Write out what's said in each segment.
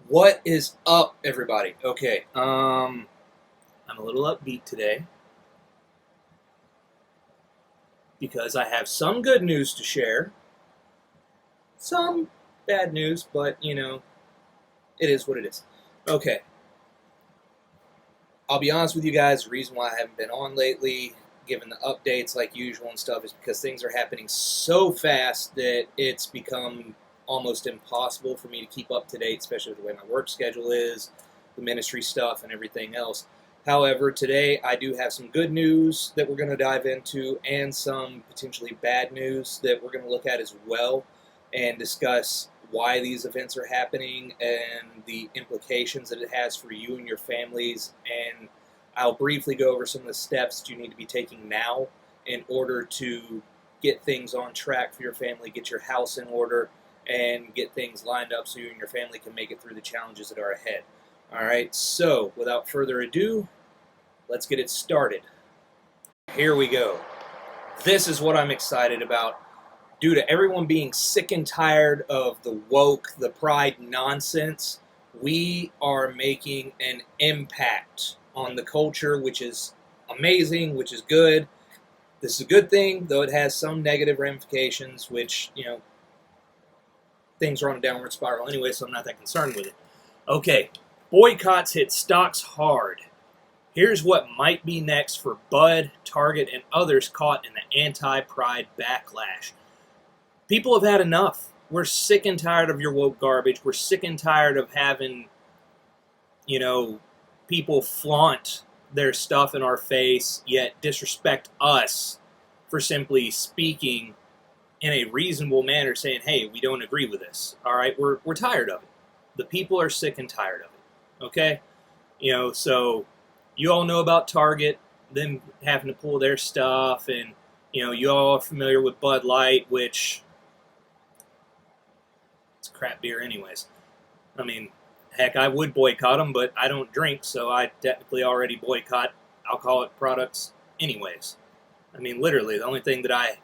What is up, everybody? Okay, I'm a little upbeat today because I have some good news to share, some bad news, but it is what it is. Okay, I'll be honest with you guys. The reason why I haven't been on lately, given the updates like usual and stuff, is because things are happening so fast that it's become almost impossible for me to keep up to date, especially with the way my work schedule is, the ministry stuff, and everything else. However, today I do have some good news that we're going to dive into and some potentially bad news that we're going to look at as well and discuss why these events are happening and the implications that it has for you and your families. And I'll briefly go over some of the steps that you need to be taking now in order to get things on track for your family, get your house in order, and get things lined up so you and your family can make it through the challenges that are ahead. All right, so without further ado, let's get it started. Here we go. This is what I'm excited about. Due to everyone being sick and tired of the woke, the pride nonsense, we are making an impact on the culture, which is amazing, which is good. This is a good thing, though it has some negative ramifications, which, things are on a downward spiral anyway, so I'm not that concerned with it. Okay, boycotts hit stocks hard. Here's what might be next for Bud, Target, and others caught in the anti-pride backlash. People have had enough. We're sick and tired of your woke garbage. We're sick and tired of having, people flaunt their stuff in our face, yet disrespect us for simply speaking in a reasonable manner, saying, hey, we don't agree with this. All right, we're tired of it. The people are sick and tired of it. Okay? So you all know about Target, them having to pull their stuff, and, you all are familiar with Bud Light, which it's crap beer anyways. I mean, heck, I would boycott them, but I don't drink, so I technically already boycott alcoholic products anyways. I mean, literally, the only thing that I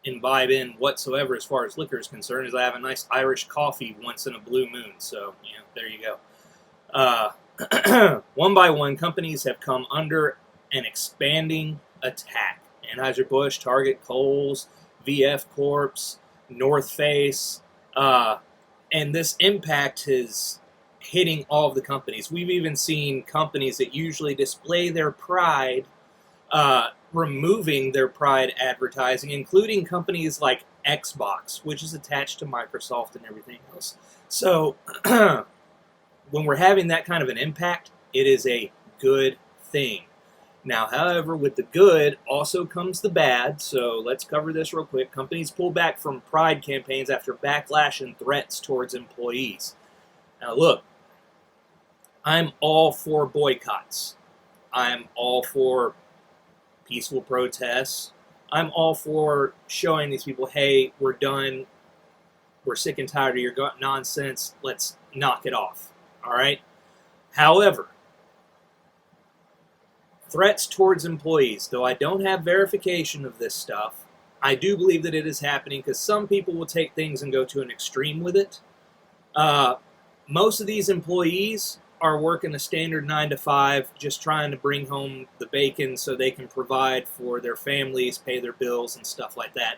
imbibe in whatsoever as far as liquor is concerned is I have a nice Irish coffee once in a blue moon, so, there you go. One by one, companies have come under an expanding attack. Anheuser-Busch, Target, Kohl's, VF Corp, North Face, and this impact is hitting all of the companies. We've even seen companies that usually display their pride removing their pride advertising, including companies like Xbox, which is attached to Microsoft and everything else. So when we're having that kind of an impact, it is a good thing. Now, however, with the good also comes the bad, so let's cover this real quick. Companies pull back from pride campaigns after backlash and threats towards employees. Now, look, I'm all for boycotts. I'm all for peaceful protests. I'm all for showing these people, hey, we're done. We're sick and tired of your nonsense. Let's knock it off. All right? However, threats towards employees, though I don't have verification of this stuff, I do believe that it is happening because some people will take things and go to an extreme with it. Most of these employees are working a standard 9 to 5, just trying to bring home the bacon so they can provide for their families, pay their bills, and stuff like that.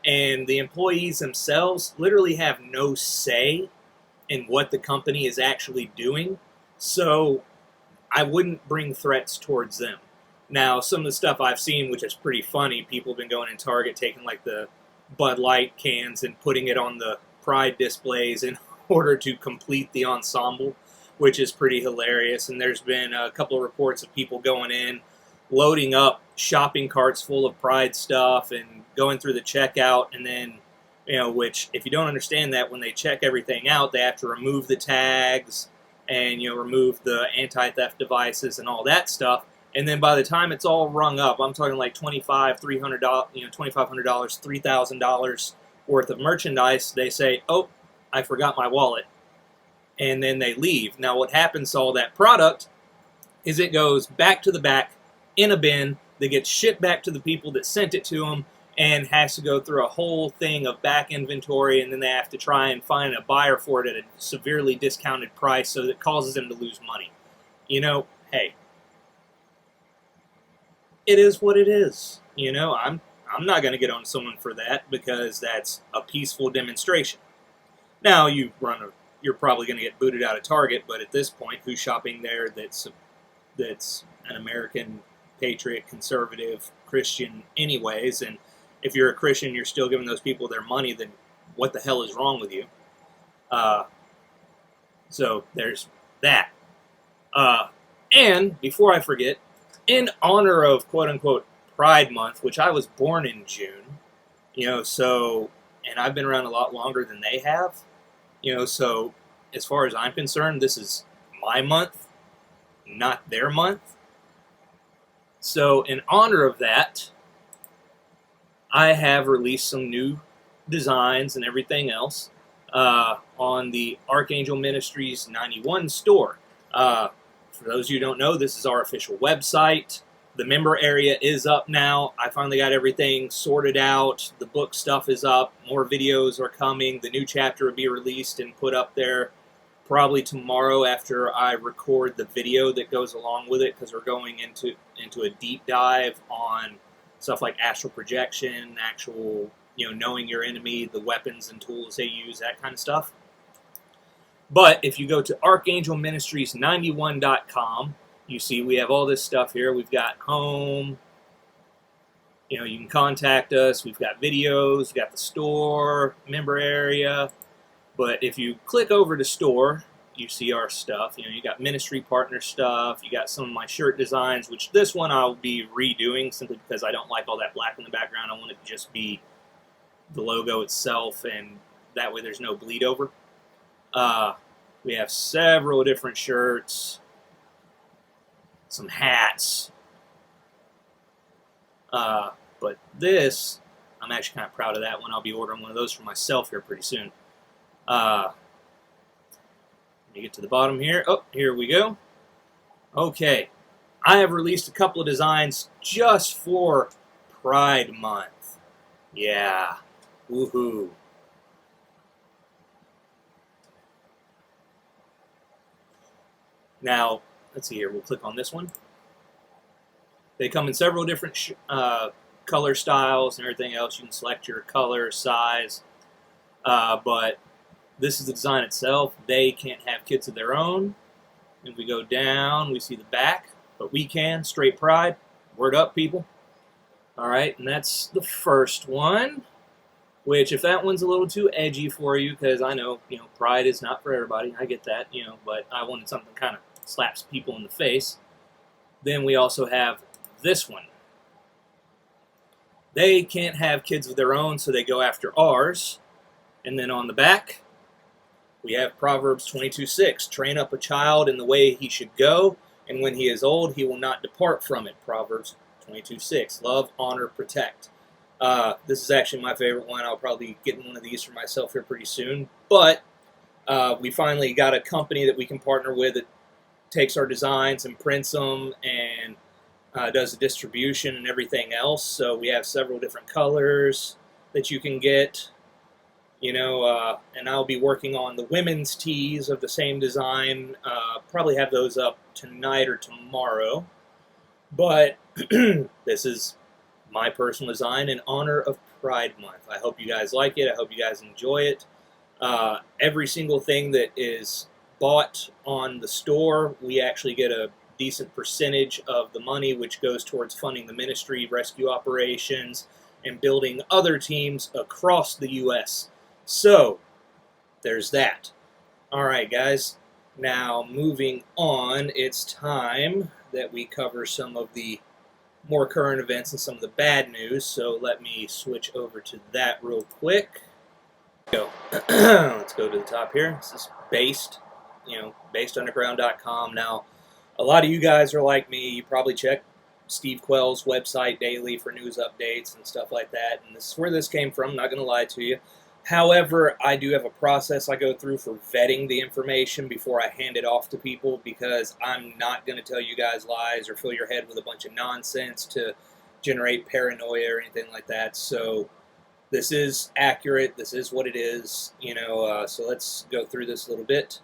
And the employees themselves literally have no say in what the company is actually doing. So I wouldn't bring threats towards them. Now, some of the stuff I've seen, which is pretty funny, people have been going in Target, taking like the Bud Light cans and putting it on the Pride displays in order to complete the ensemble, which is pretty hilarious. And there's been a couple of reports of people going in, loading up shopping carts full of Pride stuff and going through the checkout, and then, which, if you don't understand that, when they check everything out, they have to remove the tags and, remove the anti-theft devices and all that stuff. And then by the time it's all rung up, I'm talking like $2,500, $3,000 worth of merchandise, they say, oh, I forgot my wallet. And then they leave. Now what happens to all that product is it goes back to the back in a bin that gets shipped back to the people that sent it to them, and has to go through a whole thing of back inventory, and then they have to try and find a buyer for it at a severely discounted price, so that causes them to lose money. You know, hey, it is what it is. You know, I'm not going to get on someone for that, because that's a peaceful demonstration. Now you're probably going to get booted out of Target, but at this point, who's shopping there that's an American patriot, conservative, Christian anyways? And if you're a Christian, you're still giving those people their money, then what the hell is wrong with you? So there's that. And before I forget, in honor of quote-unquote Pride Month, which I was born in June, so, and I've been around a lot longer than they have, so as far as I'm concerned, this is my month, not their month. So in honor of that, I have released some new designs and everything else on the Archangel Ministries 91 store. For those of you who don't know, this is our official website. The member area is up now. I finally got everything sorted out. The book stuff is up. More videos are coming. The new chapter will be released and put up there probably tomorrow after I record the video that goes along with it, because we're going into a deep dive on stuff like astral projection, actual, knowing your enemy, the weapons and tools they use, that kind of stuff. But if you go to archangelministries91.com, you see we have all this stuff here. We've got home, you can contact us. We've got videos, we've got the store, member area. But if you click over to store, you see our stuff. You got ministry partner stuff. You got some of my shirt designs, which this one I'll be redoing simply because I don't like all that black in the background. I want it to just be the logo itself, and that way there's no bleed over. We have several different shirts, some hats. But this, I'm actually kind of proud of that one. I'll be ordering one of those for myself here pretty soon. Let me get to the bottom here. Oh, here we go. Okay. I have released a couple of designs just for Pride Month. Yeah. Woohoo. Now, let's see here. We'll click on this one. They come in several different color styles and everything else. You can select your color, size. But this is the design itself. They can't have kids of their own. And we go down, we see the back. But we can. Straight Pride. Word up, people. Alright, and that's the first one. Which, if that one's a little too edgy for you, because I know, Pride is not for everybody. I get that, but I wanted something that kind of slaps people in the face. Then we also have this one. They can't have kids of their own, so they go after ours. And then on the back, we have Proverbs 22:6. Train up a child in the way he should go, and when he is old, he will not depart from it. Proverbs 22:6. Love, honor, protect. This is actually my favorite one. I'll probably be getting one of these for myself here pretty soon. But we finally got a company that we can partner with that takes our designs and prints them and does the distribution and everything else. So we have several different colors that you can get. And I'll be working on the women's tees of the same design. Probably have those up tonight or tomorrow. But this is my personal design in honor of Pride Month. I hope you guys like it. I hope you guys enjoy it. Every single thing that is bought on the store, we actually get a decent percentage of the money, which goes towards funding the ministry, rescue operations, and building other teams across the U.S. So, there's that. Alright, guys. Now, moving on, it's time that we cover some of the more current events and some of the bad news. So, let me switch over to that real quick. Let's go to the top here. This is basedunderground.com. Now, a lot of you guys are like me. You probably check Steve Quell's website daily for news updates and stuff like that. And this is where this came from, not going to lie to you. However, I do have a process I go through for vetting the information before I hand it off to people, because I'm not going to tell you guys lies or fill your head with a bunch of nonsense to generate paranoia or anything like that. So this is accurate. This is what it is. So let's go through this a little bit.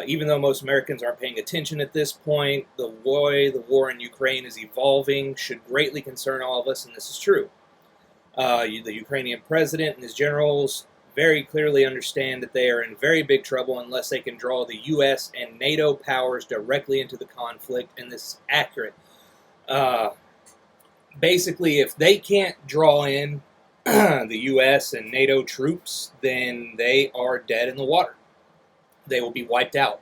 Even though most Americans aren't paying attention at this point, the way the war in Ukraine is evolving should greatly concern all of us, and this is true. The Ukrainian president and his generals very clearly understand that they are in very big trouble unless they can draw the U.S. and NATO powers directly into the conflict, and this is accurate. Basically, if they can't draw in the U.S. and NATO troops, then they are dead in the water. They will be wiped out.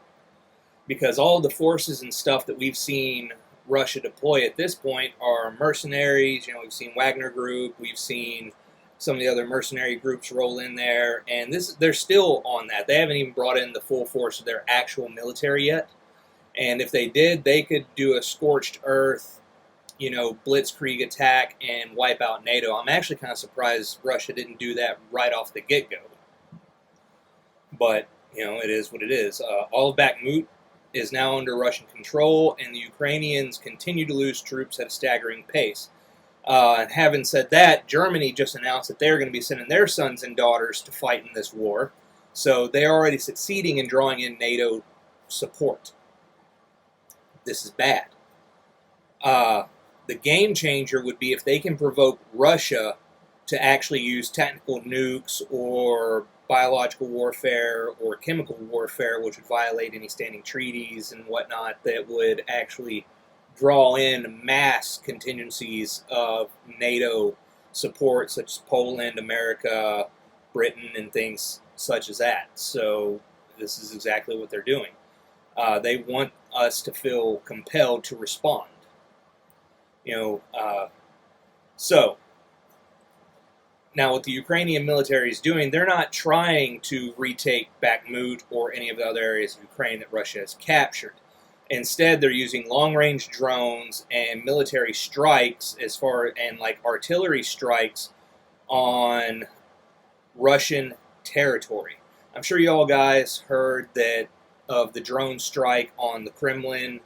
Because all the forces and stuff that we've seen Russia deploy at this point are mercenaries. We've seen Wagner Group, we've seen some of the other mercenary groups roll in there, and they're still on that. They haven't even brought in the full force of their actual military yet. And if they did, they could do a scorched earth, blitzkrieg attack and wipe out NATO. I'm actually kind of surprised Russia didn't do that right off the get-go. But, it is what it is. All of Bakhmut is now under Russian control, and the Ukrainians continue to lose troops at a staggering pace. And having said that, Germany just announced that they're going to be sending their sons and daughters to fight in this war. So they're already succeeding in drawing in NATO support. This is bad. The game changer would be if they can provoke Russia to actually use tactical nukes or biological warfare or chemical warfare, which would violate any standing treaties and whatnot, that would actually draw in mass contingencies of NATO support, such as Poland, America, Britain, and things such as that. So this is exactly what they're doing. They want us to feel compelled to respond. So now what the Ukrainian military is doing, they're not trying to retake Bakhmut or any of the other areas of Ukraine that Russia has captured. Instead, they're using long-range drones and military strikes and artillery strikes on Russian territory. I'm sure you all guys heard of the drone strike on the Kremlin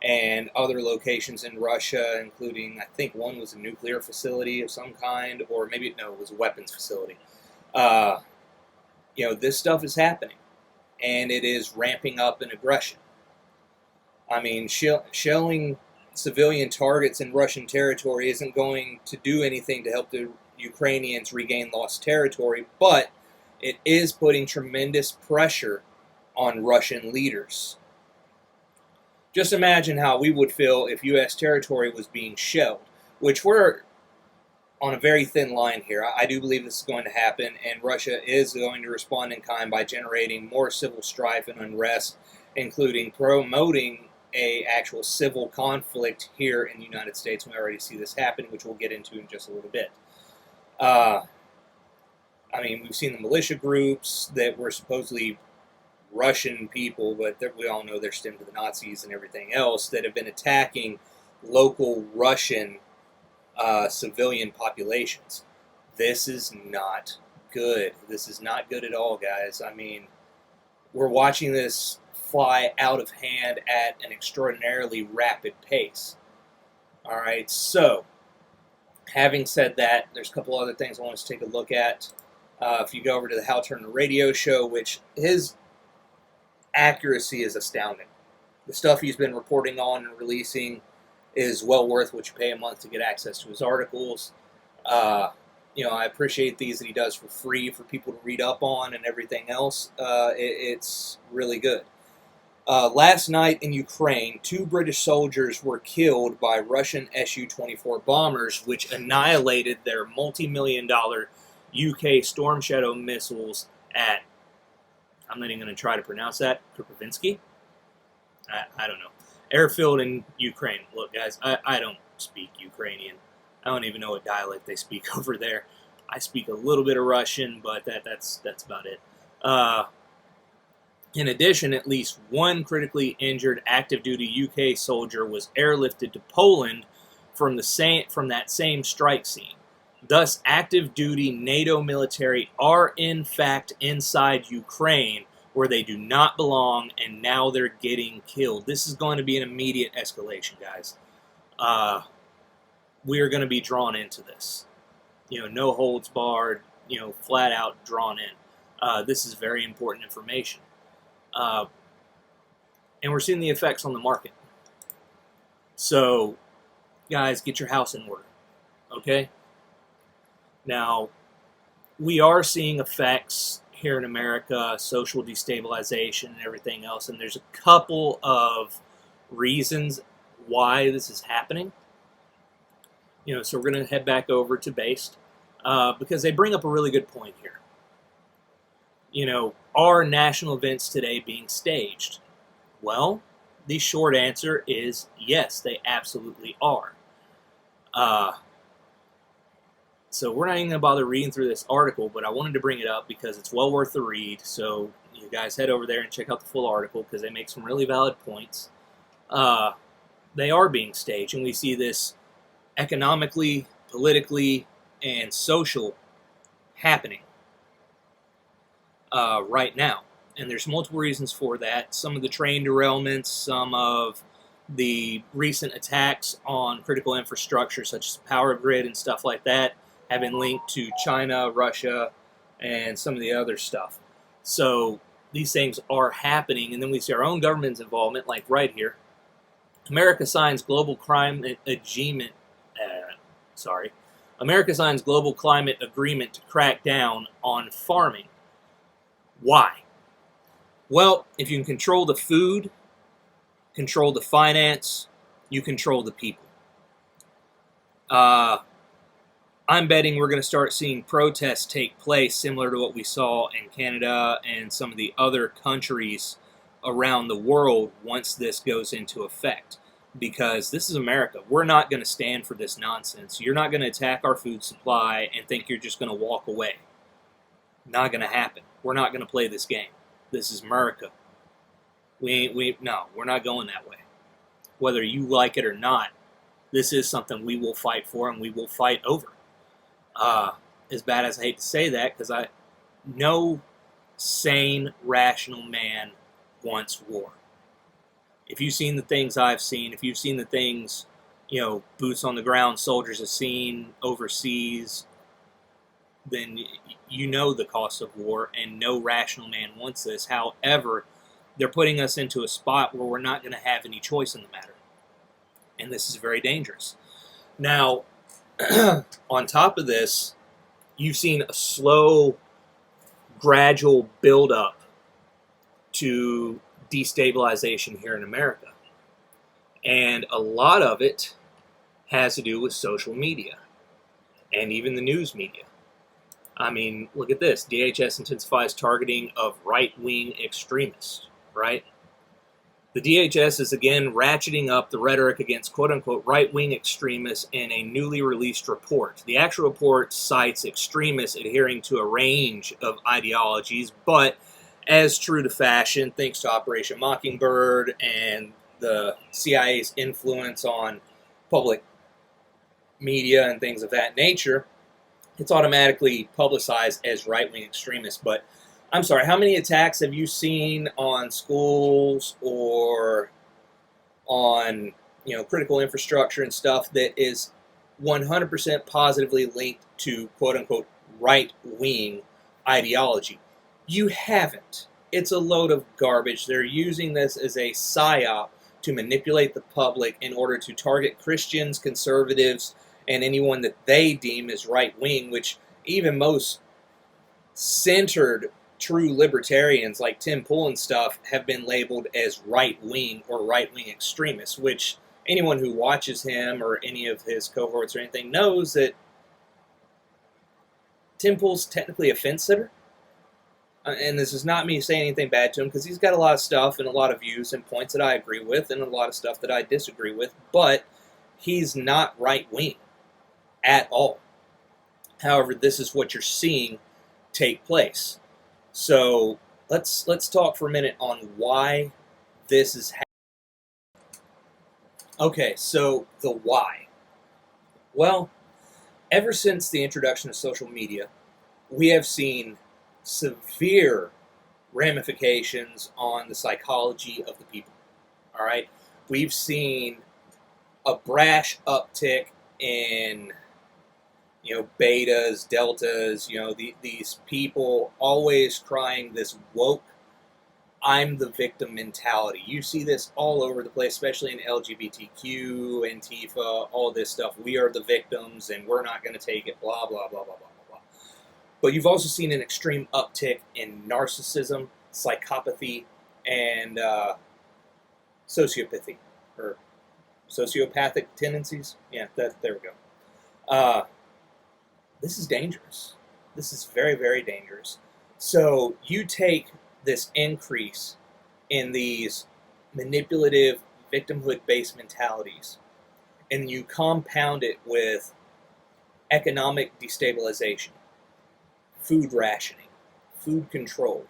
and other locations in Russia, including, I think one was a nuclear facility of some kind, or maybe, no, it was a weapons facility. This stuff is happening, and it is ramping up in aggression. I mean, shelling civilian targets in Russian territory isn't going to do anything to help the Ukrainians regain lost territory, but it is putting tremendous pressure on Russian leaders. Just imagine how we would feel if U.S. territory was being shelled, which we're on a very thin line here. I do believe this is going to happen, and Russia is going to respond in kind by generating more civil strife and unrest, including promoting an actual civil conflict here in the United States. We already see this happening, which we'll get into in just a little bit. We've seen the militia groups that were supposedly Russian people, but we all know they're stemmed to the Nazis and everything else, that have been attacking local Russian civilian populations. This is not good. This is not good at all, guys. We're watching this fly out of hand at an extraordinarily rapid pace. All right, so having said that, there's a couple other things I want us to take a look at. If you go over to the Hal Turner radio show, which his accuracy is astounding. The stuff he's been reporting on and releasing is well worth what you pay a month to get access to his articles. I appreciate these that he does for free for people to read up on and everything else. It's really good. Last night in Ukraine, 2 British soldiers were killed by Russian Su-24 bombers, which annihilated their multi-million-dollar UK Storm Shadow missiles at, I'm not even going to try to pronounce that, Kropyvnytskyi? I don't know. Airfield in Ukraine. Look, guys, I don't speak Ukrainian. I don't even know what dialect they speak over there. I speak a little bit of Russian, but that's about it. In addition, at least one critically injured active-duty UK soldier was airlifted to Poland from that same strike scene. Thus, active-duty NATO military are in fact inside Ukraine, where they do not belong, and now they're getting killed. This is going to be an immediate escalation, guys. we are going to be drawn into this. No holds barred, flat out drawn in. This is very important information. And we're seeing the effects on the market. So, guys, get your house in order, okay? Now, we are seeing effects here in America, social destabilization and everything else, and there's a couple of reasons why this is happening. So we're going to head back over to Based because they bring up a really good point here. Are national events today being staged? Well, the short answer is yes, they absolutely are. So we're not even going to bother reading through this article, but I wanted to bring it up because it's well worth the read. So you guys head over there and check out the full article because they make some really valid points. They are being staged, and we see this economically, politically, and social happening right now. And there's multiple reasons for that. Some of the train derailments, some of the recent attacks on critical infrastructure such as the power grid and stuff like that have been linked to China, Russia, and some of the other stuff. So these things are happening, and then we see our own government's involvement, like right here. America signs global climate agreement. America signs global climate agreement to crack down on farming. Why? Well, if you can control the food, control the finance, you control the people. I'm betting we're going to start seeing protests take place similar to what we saw in Canada and some of the other countries around the world once this goes into effect. Because this is America. We're not going to stand for this nonsense. You're not going to attack our food supply and think you're just going to walk away. Not going to happen. We're not going to play this game. This is America. No, we're not going that way. Whether you like it or not, this is something we will fight for and we will fight over. As bad as I hate to say that, because no sane, rational man wants war. If you've seen the things I've seen, if you've seen the things, boots on the ground soldiers have seen overseas, then you know the cost of war, and no rational man wants this. However, they're putting us into a spot where we're not going to have any choice in the matter. And this is very dangerous. Now, on top of this, you've seen a slow, gradual build-up to destabilization here in America. And a lot of it has to do with social media and even the news media. I mean, look at this. DHS intensifies targeting of right-wing extremists, right? The DHS is again ratcheting up the rhetoric against quote-unquote right-wing extremists in a newly released report. The actual report cites extremists adhering to a range of ideologies, but as true to fashion, thanks to Operation Mockingbird and the CIA's influence on public media and things of that nature, it's automatically publicized as right-wing extremists. But I'm sorry, how many attacks have you seen on schools or on critical infrastructure and stuff that is 100% positively linked to quote-unquote right-wing ideology? You haven't. It's a load of garbage. They're using this as a psyop to manipulate the public in order to target Christians, conservatives, and anyone that they deem as right-wing, which even most centered true libertarians like Tim Pool and stuff have been labeled as right-wing or right-wing extremists, which anyone who watches him or any of his cohorts or anything knows that Tim Pool's technically a fence sitter. And this is not me saying anything bad to him, because he's got a lot of stuff and a lot of views and points that I agree with and a lot of stuff that I disagree with, but he's not right-wing at all. However, this is what you're seeing take place. So let's talk for a minute on why this is happening. Okay, so the why. Well, ever since the introduction of social media, we have seen severe ramifications on the psychology of the people. All right, we've seen a brash uptick in, betas, deltas, these people always crying this woke, I'm the victim mentality. You see this all over the place, especially in LGBTQ, Antifa, all this stuff. We are the victims and we're not going to take it, blah, blah, blah, blah, blah, blah. But you've also seen an extreme uptick in narcissism, psychopathy, and sociopathy, or sociopathic tendencies. Yeah, there we go. This is dangerous. This is very, very dangerous. So you take this increase in these manipulative, victimhood-based mentalities, and you compound it with economic destabilization, food rationing, food control,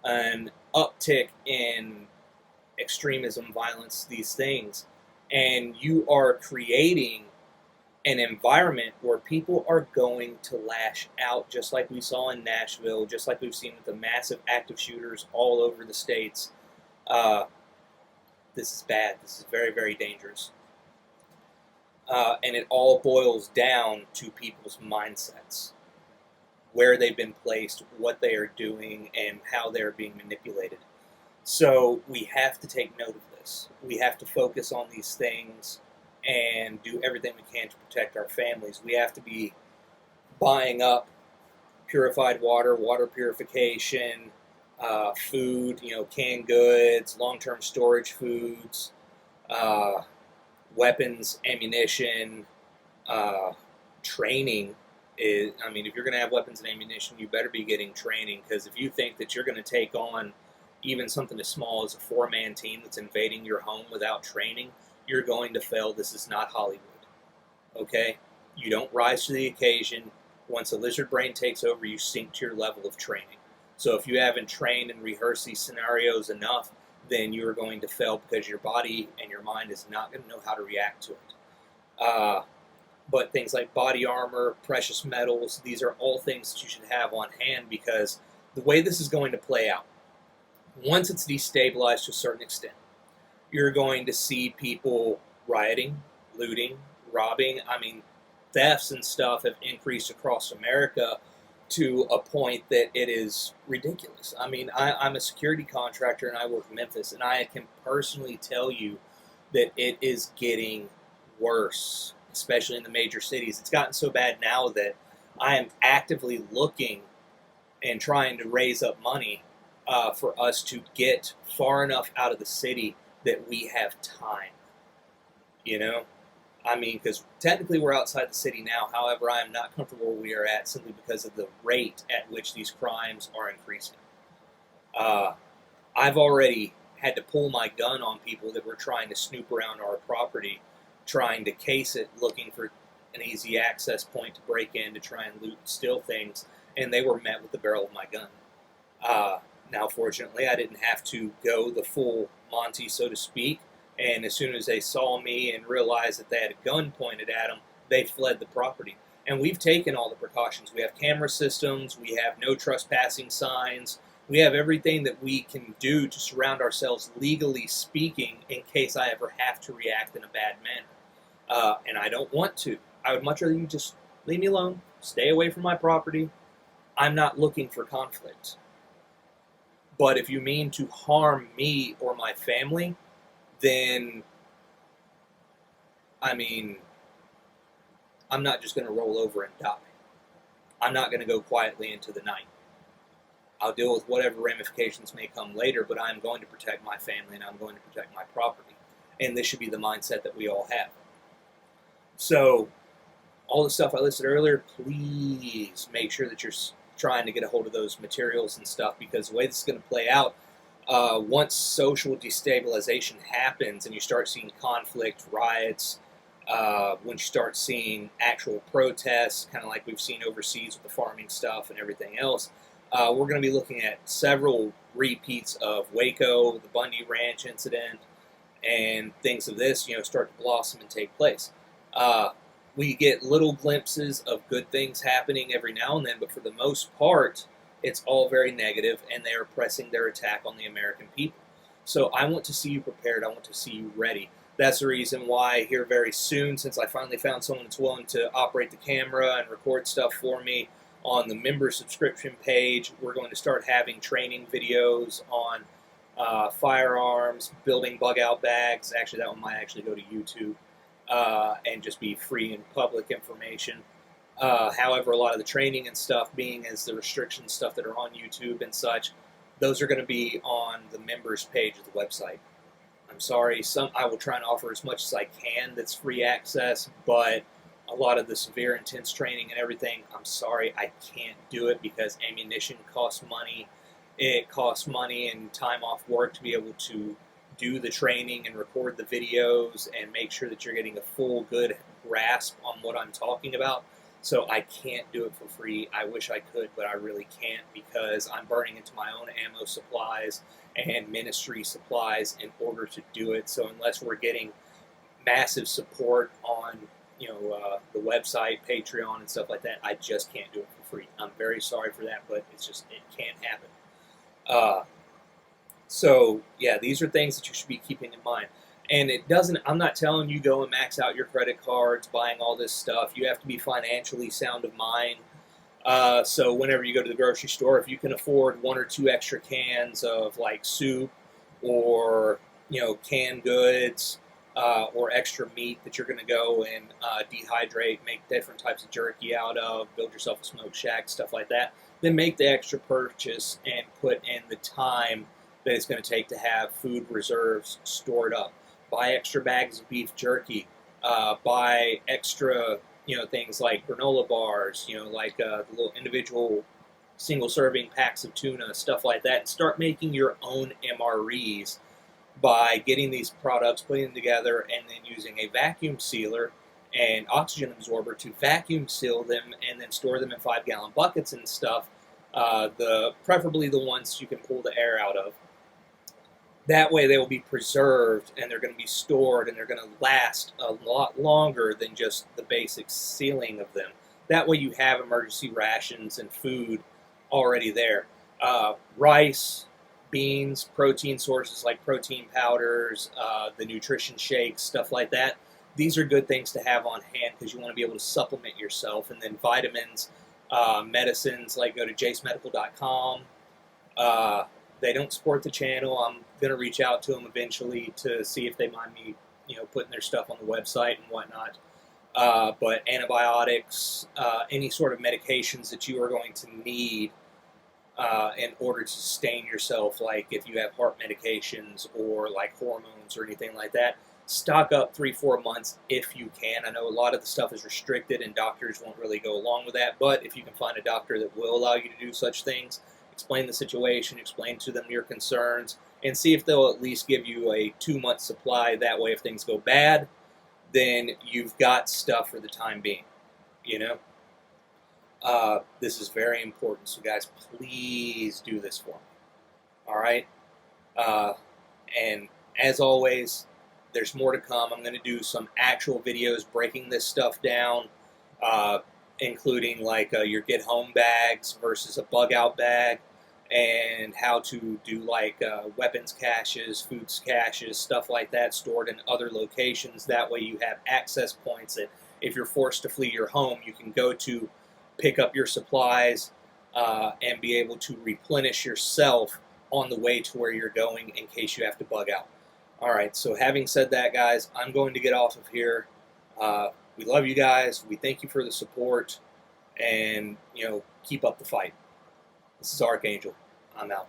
an uptick in extremism, violence, these things, and you are creating an environment where people are going to lash out, just like we saw in Nashville, just like we've seen with the massive active shooters all over the states. This is bad. This is very, very dangerous. And it all boils down to people's mindsets, where they've been placed, what they are doing, and how they're being manipulated. So we have to take note of this. We have to focus on these things and do everything we can to protect our families. We have to be buying up purified water, water purification, food, canned goods, long-term storage foods, weapons, ammunition, training. If you're going to have weapons and ammunition, you better be getting training, because if you think that you're going to take on even something as small as a 4-man team that's invading your home without training, you're going to fail. This is not Hollywood, okay? You don't rise to the occasion. Once a lizard brain takes over, you sink to your level of training. So if you haven't trained and rehearsed these scenarios enough, then you are going to fail, because your body and your mind is not going to know how to react to it. But things like body armor, precious metals, these are all things that you should have on hand, because the way this is going to play out, once it's destabilized to a certain extent, you're going to see people rioting, looting, robbing. Thefts and stuff have increased across America to a point that it is ridiculous. I'm a security contractor and I work in Memphis, and I can personally tell you that it is getting worse, especially in the major cities. It's gotten so bad now that I am actively looking and trying to raise up money for us to get far enough out of the city that we have time, because technically we're outside the city now. However, I am not comfortable where we are at, simply because of the rate at which these crimes are increasing. I've already had to pull my gun on people that were trying to snoop around our property, trying to case it, looking for an easy access point to break in to try and loot and steal things, and they were met with the barrel of my gun. Now, fortunately, I didn't have to go the full Monty, so to speak, and as soon as they saw me and realized that they had a gun pointed at them, they fled the property. And we've taken all the precautions. We have camera systems, we have no trespassing signs, we have everything that we can do to surround ourselves, legally speaking, in case I ever have to react in a bad manner. And I don't want to. I would much rather you just leave me alone, stay away from my property. I'm not looking for conflict. But if you mean to harm me or my family, then, I'm not just going to roll over and die. I'm not going to go quietly into the night. I'll deal with whatever ramifications may come later, but I'm going to protect my family and I'm going to protect my property. And this should be the mindset that we all have. So, all the stuff I listed earlier, please make sure that you're trying to get a hold of those materials and stuff, because the way this is going to play out, once social destabilization happens and you start seeing conflict, riots, when you start seeing actual protests, kind of like we've seen overseas with the farming stuff and everything else, we're going to be looking at several repeats of Waco, the Bundy Ranch incident, and things of this, start to blossom and take place. We get little glimpses of good things happening every now and then, but for the most part, it's all very negative, and they are pressing their attack on the American people. So I want to see you prepared. I want to see you ready. That's the reason why here very soon, since I finally found someone that's willing to operate the camera and record stuff for me on the member subscription page, we're going to start having training videos on firearms, building bug out bags. Actually, that one might actually go to YouTube and just be free and public information. However, a lot of the training and stuff, being as the restrictions stuff that are on YouTube and such, those are going to be on the members page of the website. I'm sorry, I will try and offer as much as I can that's free access, but a lot of the severe intense training and everything, I'm sorry, I can't do it because ammunition costs money. It costs money and time off work to be able to do the training and record the videos and make sure that you're getting a full, good grasp on what I'm talking about. So I can't do it for free. I wish I could, but I really can't because I'm burning into my own ammo supplies and ministry supplies in order to do it. So unless we're getting massive support on the website, Patreon, and stuff like that, I just can't do it for free. I'm very sorry for that, but it can't happen. So yeah, these are things that you should be keeping in mind. And I'm not telling you go and max out your credit cards, buying all this stuff. You have to be financially sound of mind. So whenever you go to the grocery store, if you can afford 1 or 2 extra cans of like soup or, canned goods or extra meat that you're going to go and dehydrate, make different types of jerky out of, build yourself a smoke shack, stuff like that, then make the extra purchase and put in the time that it's going to take to have food reserves stored up. Buy extra bags of beef jerky. Buy extra, things like granola bars, like the little individual single-serving packs of tuna, stuff like that. And start making your own MREs by getting these products, putting them together, and then using a vacuum sealer and oxygen absorber to vacuum seal them and then store them in 5-gallon buckets and stuff. Preferably the ones you can pull the air out of. That way they will be preserved and they're going to be stored and they're going to last a lot longer than just the basic sealing of them. That way you have emergency rations and food already there. Rice, beans, protein sources like protein powders, the nutrition shakes, stuff like that. These are good things to have on hand because you want to be able to supplement yourself. And then vitamins, medicines, like go to jacemedical.com. They don't support the channel. I'm going to reach out to them eventually to see if they mind me, putting their stuff on the website and whatnot. But antibiotics, any sort of medications that you are going to need in order to sustain yourself, like if you have heart medications or like hormones or anything like that, stock up 3-4 months if you can. I know a lot of the stuff is restricted and doctors won't really go along with that, but if you can find a doctor that will allow you to do such things, explain the situation, explain to them your concerns, and see if they'll at least give you a 2-month supply. That way, if things go bad, then you've got stuff for the time being, This is very important, so guys, please do this for me, all right? And as always, there's more to come. I'm going to do some actual videos breaking this stuff down, including like your get home bags versus a bug out bag, and how to do like weapons caches, foods caches, stuff like that stored in other locations. That way you have access points that if you're forced to flee your home, you can go to pick up your supplies and be able to replenish yourself on the way to where you're going in case you have to bug out. All right, so having said that, guys, I'm going to get off of here. We love you guys. We thank you for the support, and keep up the fight. This is Archangel. I'm out.